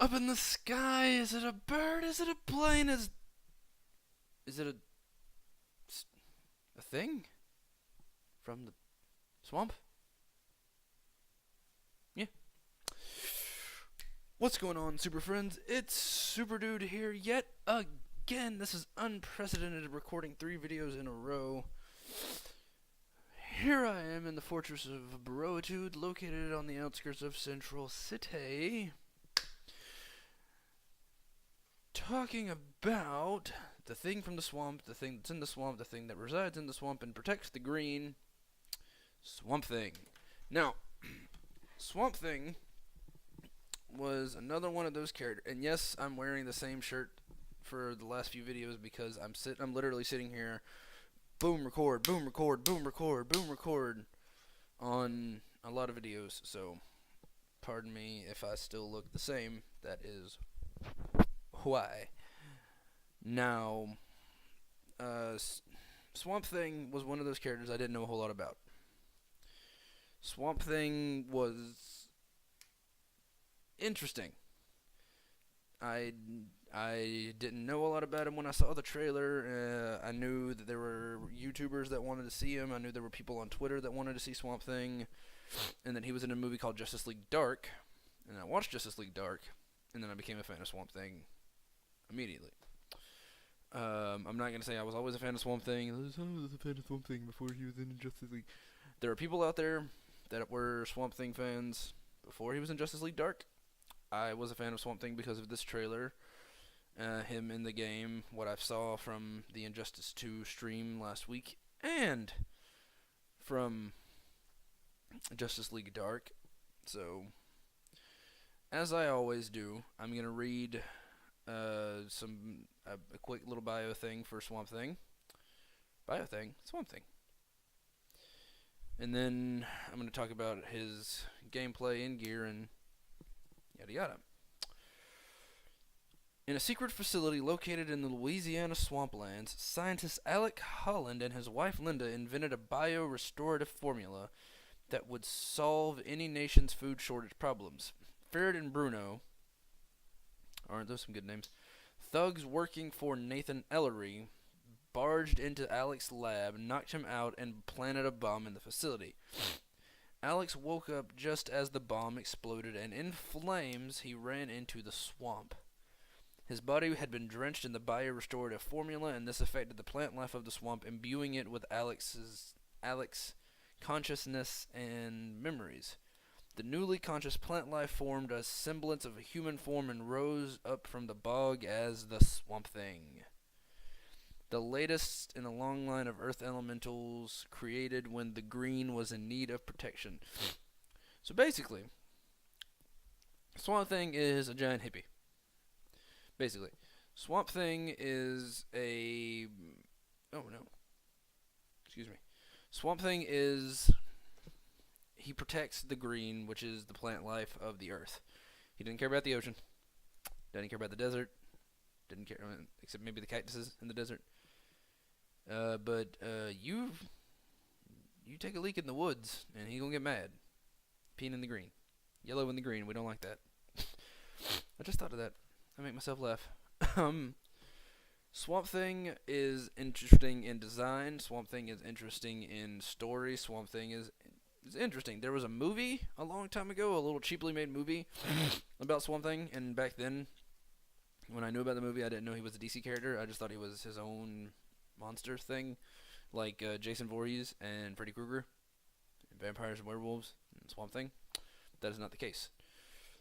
Up in the sky? Is it a bird? Is it a plane? Is it a thing from the swamp? Yeah. What's going on, Super Friends? It's SuperDude here yet again. This is unprecedented, recording 3 videos in a row. Here I am in the fortress of Broitude, located on the outskirts of Central City, talking about the thing from the swamp, the thing that's in the swamp, the thing that resides in the swamp and protects the green, SwampThing. Now, SwampThing was another one of those characters, and yes, I'm wearing the same shirt for the last few videos because I'm literally sitting here, boom record, boom record, boom record, boom record on a lot of videos. So, pardon me if I still look the same. That is why. Now, SwampThing was one of those characters I didn't know a whole lot about. SwampThing was interesting. I didn't know a lot about him when I saw the trailer. I knew that there were YouTubers that wanted to see him. I knew there were people on Twitter that wanted to see SwampThing, and that he was in a movie called Justice League Dark. And I watched Justice League Dark, and then I became a fan of SwampThing immediately. I'm not gonna say I was always a fan of SwampThing. I was a fan of SwampThing before he was in Justice League. There are people out there that were SwampThing fans before he was in Justice League Dark. I was a fan of SwampThing because of this trailer, him in the game, what I saw from the Injustice 2 stream last week, and from Justice League Dark. So, as I always do, I'm going to read a quick little bio thing for SwampThing. SwampThing. And then I'm going to talk about his gameplay and gear and yada yada. In a secret facility located in the Louisiana swamplands, scientist Alec Holland and his wife Linda invented a bio-restorative formula that would solve any nation's food shortage problems. Ferret and Bruno, aren't those some good names? Thugs working for Nathan Ellery barged into Alec's lab, knocked him out, and planted a bomb in the facility. Alex woke up just as the bomb exploded, and in flames, he ran into the swamp. His body had been drenched in the bio-restorative formula, and this affected the plant life of the swamp, imbuing it with Alex's consciousness and memories. The newly conscious plant life formed a semblance of a human form and rose up from the bog as the SwampThing, the latest in a long line of earth elementals created when the green was in need of protection. So basically, SwampThing is a giant hippie. Basically, SwampThing is a... Oh, no. Excuse me. SwampThing is... He protects the green, which is the plant life of the earth. He didn't care about the ocean. Didn't care about the desert. Didn't care, except maybe the cactuses in the desert. But you take a leak in the woods, and he gonna get mad. Peeing in the green. Yellow in the green. We don't like that. I just thought of that. I make myself laugh. SwampThing is interesting in design. SwampThing is interesting in story. SwampThing is interesting. There was a movie a long time ago, a little cheaply made movie about SwampThing, and back then, when I knew about the movie, I didn't know he was a DC character. I just thought he was his own monster thing, like Jason Voorhees and Freddy Krueger, vampires and werewolves, and SwampThing. That is not the case.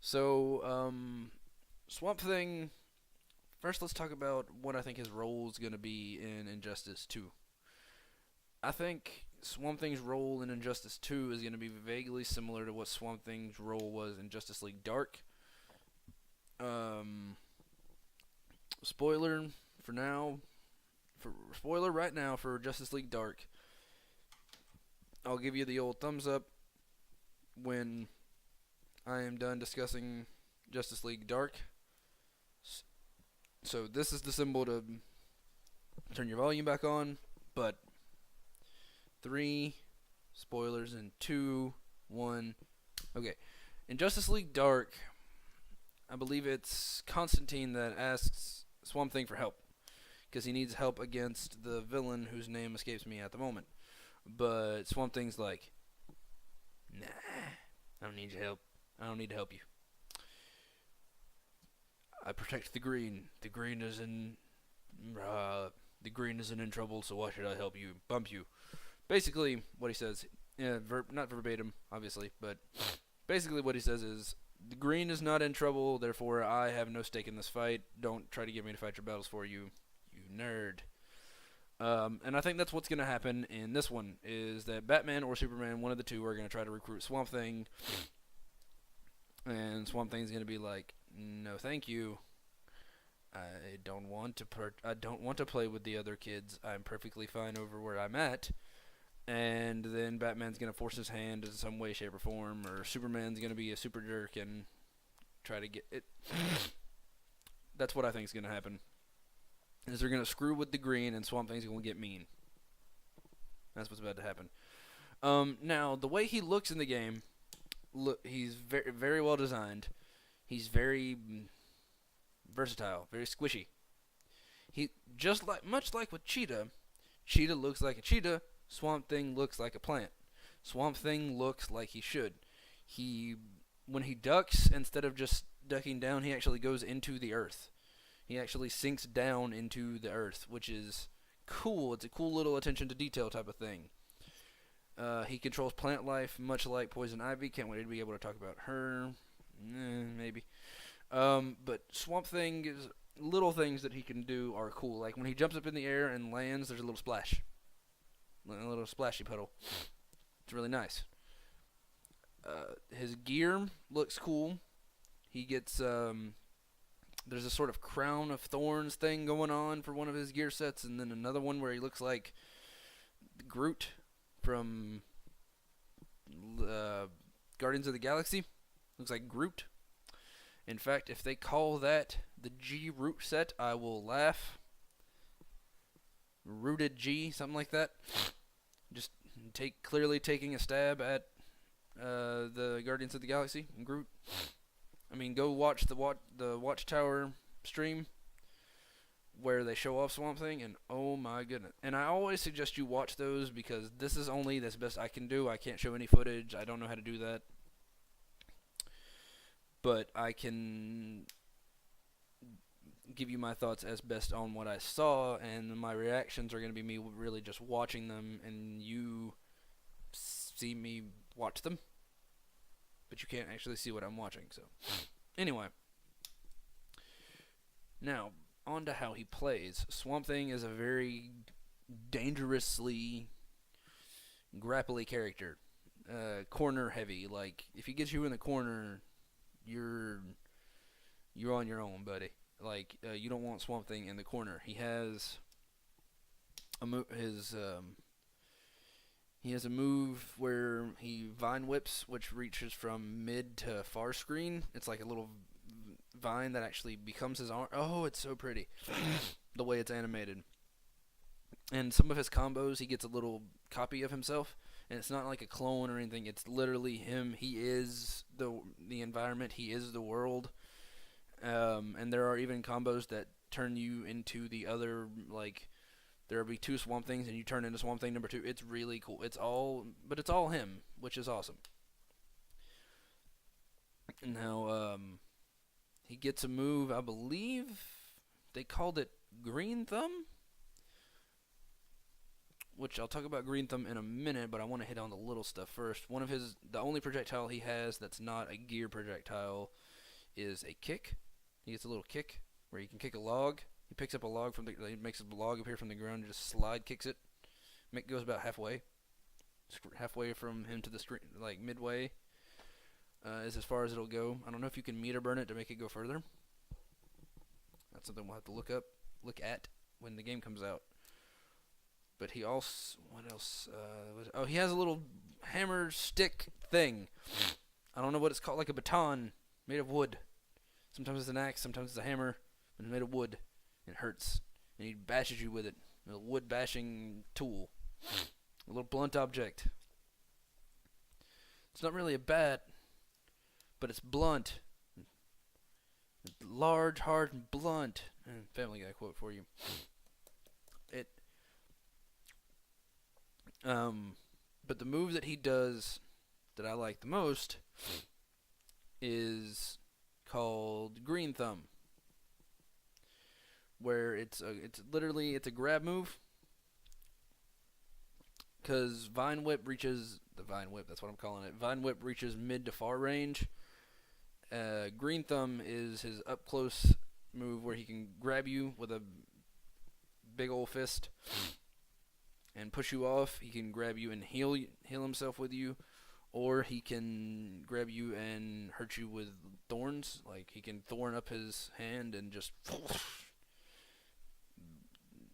So, SwampThing, first let's talk about what I think his role is going to be in Injustice 2. I think SwampThing's role in Injustice 2 is going to be vaguely similar to what SwampThing's role was in Justice League Dark. Spoiler right now for Justice League Dark. I'll give you the old thumbs up when I am done discussing Justice League Dark. So this is the symbol to turn your volume back on, but 3 spoilers in 2, 1. Okay. In Justice League Dark, I believe it's Constantine that asks Swamp Thing for help because he needs help against the villain whose name escapes me at the moment. But Swamp Thing's like, nah, I don't need your help. I don't need to help you. I protect the green. The green isn't in trouble, so why should I help you? Bump you. Basically, what he says, not verbatim, obviously, but basically what he says is, the green is not in trouble, therefore I have no stake in this fight. Don't try to get me to fight your battles for you, you nerd. And I think that's what's going to happen in this one, is that Batman or Superman, one of the two, are going to try to recruit Swamp Thing, and Swamp Thing's going to be like, no thank you. I don't want to play with the other kids. I'm perfectly fine over where I'm at. And then Batman's going to force his hand in some way, shape, or form, or Superman's going to be a super jerk and try to get it. That's what I think is going to happen. Is they're going to screw with the green, and Swamp Thing's going to get mean. That's what's about to happen. Now, the way he looks in the game, he's very, very well designed. He's very versatile, very squishy. He much like with Cheetah. Cheetah looks like a cheetah. Swamp Thing looks like a plant. Swamp Thing looks like he should. When he ducks, instead of just ducking down, he actually goes into the earth. He actually sinks down into the earth, which is cool. It's a cool little attention to detail type of thing. He controls plant life, much like Poison Ivy. Can't wait to be able to talk about her. Maybe. But Swamp Thing, little things that he can do are cool. Like when he jumps up in the air and lands, there's a little splash. A little splashy puddle. It's really nice. His gear looks cool. He gets, there's a sort of crown of thorns thing going on for one of his gear sets, and then another one where he looks like Groot from Guardians of the Galaxy. Looks like Groot. In fact, if they call that the G-Root set, I will laugh. Rooted G, something like that. Just clearly taking a stab at the Guardians of the Galaxy and Groot. I mean, go watch the Watchtower stream where they show off Swamp Thing, and oh my goodness. And I always suggest you watch those because this is only the best I can do. I can't show any footage. I don't know how to do that. But I can give you my thoughts as best on what I saw, and my reactions are going to be me really just watching them, and you see me watch them, but you can't actually see what I'm watching. So anyway, now on to how he plays. Swamp Thing is a very dangerously grapply character, corner heavy. Like if he gets you in the corner, you're on your own, buddy. Like you don't want Swamp Thing in the corner. He has he has a move where he vine whips, which reaches from mid to far screen. It's like a little vine that actually becomes his arm. Oh, it's so pretty, the way it's animated. And some of his combos, he gets a little copy of himself, and it's not like a clone or anything. It's literally him. He is the environment. He is the world. And there are even combos that turn you into the other, like, there will be two Swamp Things, and you turn into Swamp Thing number 2. It's really cool. It's all him, which is awesome. Now, he gets a move, I believe they called it Green Thumb, which I'll talk about Green Thumb in a minute, but I want to hit on the little stuff first. The only projectile he has that's not a gear projectile is a kick. He gets a little kick where he can kick a log. He picks up a log he makes a log appear from the ground and just slide kicks it. Goes about halfway from him to the screen, like midway is as far as it'll go. I don't know if you can meter burn it to make it go further. That's something we'll have to look at when the game comes out. But he also, what else? He has a little hammer stick thing. I don't know what it's called, like a baton made of wood. Sometimes it's an axe, sometimes it's a hammer, but it's made of wood. It hurts, and he bashes you with it. A wood bashing tool. A little blunt object. It's not really a bat, but it's blunt. Large, hard, and blunt. Family Guy quote for you. It. But the move that he does that I like the most is called Green Thumb, where it's literally a grab move. Because Vine Whip reaches the Vine Whip. That's what I'm calling it. Vine Whip reaches mid to far range. Green Thumb is his up close move where he can grab you with a big old fist and push you off. He can grab you and heal himself with you, or he can grab you and hurt you with thorns. Like he can thorn up his hand and just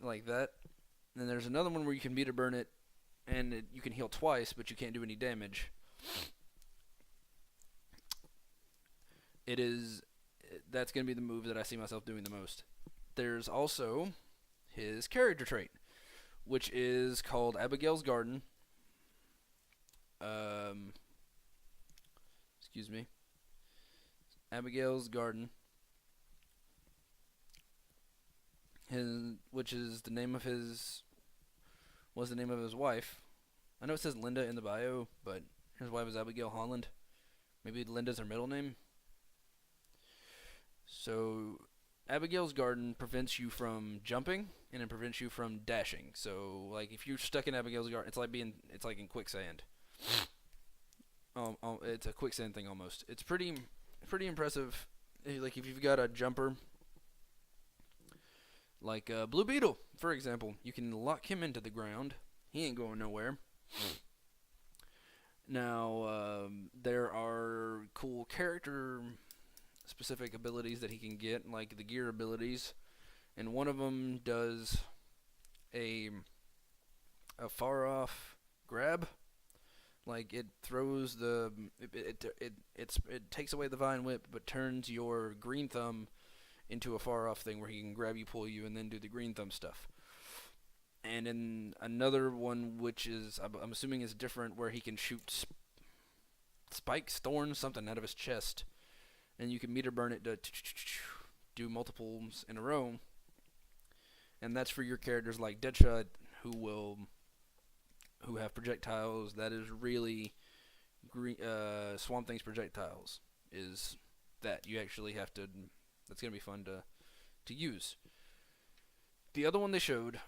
like that. And then there's another one where you can meter burn it, and you can heal twice, but you can't do any damage. That's going to be the move that I see myself doing the most. There's also his character trait, which is called Abigail's Garden. Excuse me. Abigail's Garden. Which is the name of his wife. I know it says Linda in the bio, but his wife is Abigail Holland. Maybe Linda's her middle name. So Abigail's Garden prevents you from jumping, and it prevents you from dashing. So like if you're stuck in Abigail's Garden, it's like in quicksand. It's a quicksand thing almost. It's pretty impressive. Like if you've got a jumper, like Blue Beetle, for example, you can lock him into the ground. He ain't going nowhere. Now, there are cool character specific abilities that he can get, like the gear abilities, and one of them does a far off grab. Like it throws it takes away the Vine Whip, but turns your Green Thumb into a far off thing where he can grab you, pull you, and then do the Green Thumb stuff. And in another one, which is I'm assuming is different, where he can shoot spikes, thorns, something out of his chest, and you can meter burn it to do multiples in a row. And that's for your characters like Deadshot, who have projectiles. That is really Swamp Thing's projectiles. Is that you actually have to? That's gonna be fun to use. The other one they showed.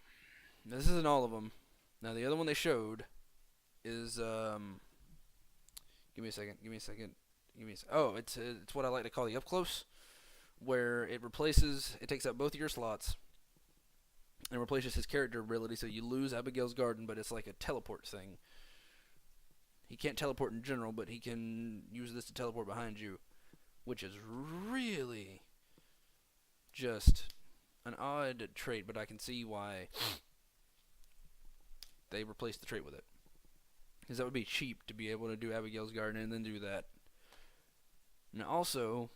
This isn't all of them. Now the other one they showed is give me a second. Oh, it's what I like to call the up close, where it takes out both of your slots and replaces his character ability. So you lose Abigail's Garden, but it's like a teleport thing. He can't teleport in general, but he can use this to teleport behind you, which is really just an odd trait, but I can see why they replaced the trait with it. Because that would be cheap to be able to do Abigail's Garden and then do that. And also,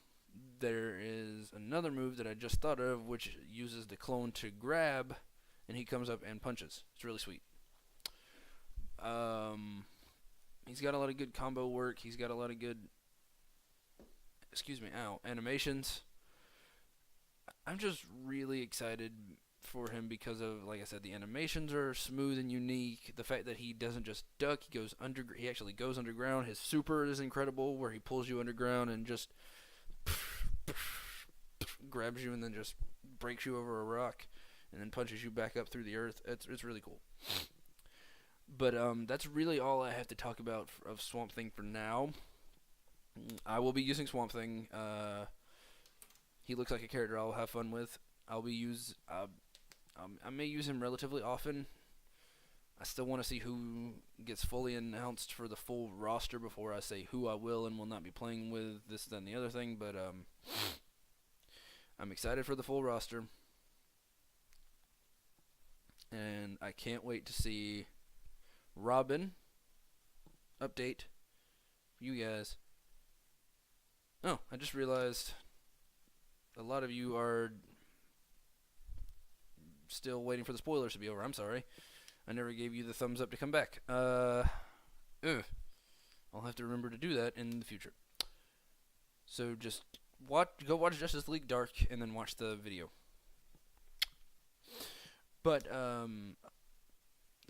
there is another move that I just thought of, which uses the clone to grab, and he comes up and punches. It's really sweet. He's got a lot of good combo work. He's got a lot of good, animations. I'm just really excited for him because of, like I said, the animations are smooth and unique. The fact that he doesn't just duck, he actually goes underground. His super is incredible, where he pulls you underground and just grabs you and then just breaks you over a rock and then punches you back up through the earth. It's really cool. But that's really all I have to talk about of Swamp Thing for now. I will be using Swamp Thing. He looks like a character I'll have fun with. I may use him relatively often. I still want to see who gets fully announced for the full roster before I say who I will and will not be playing with, this, that, and the other thing. But I'm excited for the full roster. And I can't wait to see Robin update for you guys. Oh, I just realized a lot of you are still waiting for the spoilers to be over. I'm sorry. I never gave you the thumbs up to come back. I'll have to remember to do that in the future. So just go watch Justice League Dark and then watch the video. But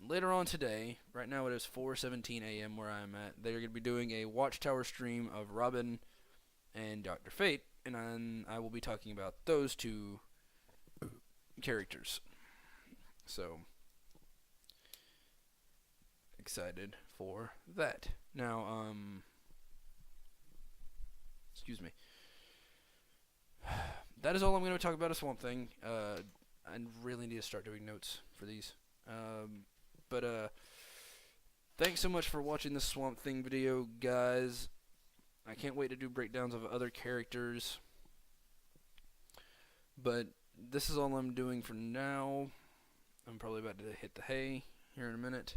later on today, right now it is 4:17 a.m. where I'm at. They're going to be doing a Watchtower stream of Robin and Dr. Fate, and I will be talking about those two characters. So, excited for that. Now, excuse me. That is all I'm going to talk about a Swamp Thing. I really need to start doing notes for these. But thanks so much for watching this Swamp Thing video, guys. I can't wait to do breakdowns of other characters. But this is all I'm doing for now. I'm probably about to hit the hay here in a minute.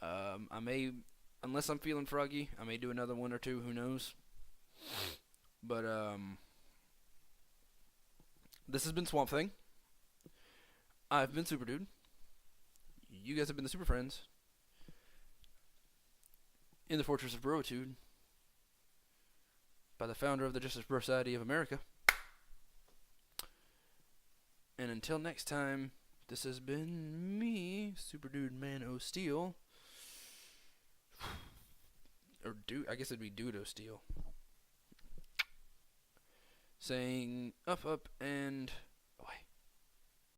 I may, unless I'm feeling froggy, I may do another one or two, who knows. But this has been Swamp Thing. I've been SuperDude. You guys have been the SuperFriends. In the Fortress of Broitude. By the founder of the Justice Society of America. And until next time, this has been me, SuperDude Man O' Steel. Or I guess it'd be Dude O' Steel. Saying up, and away.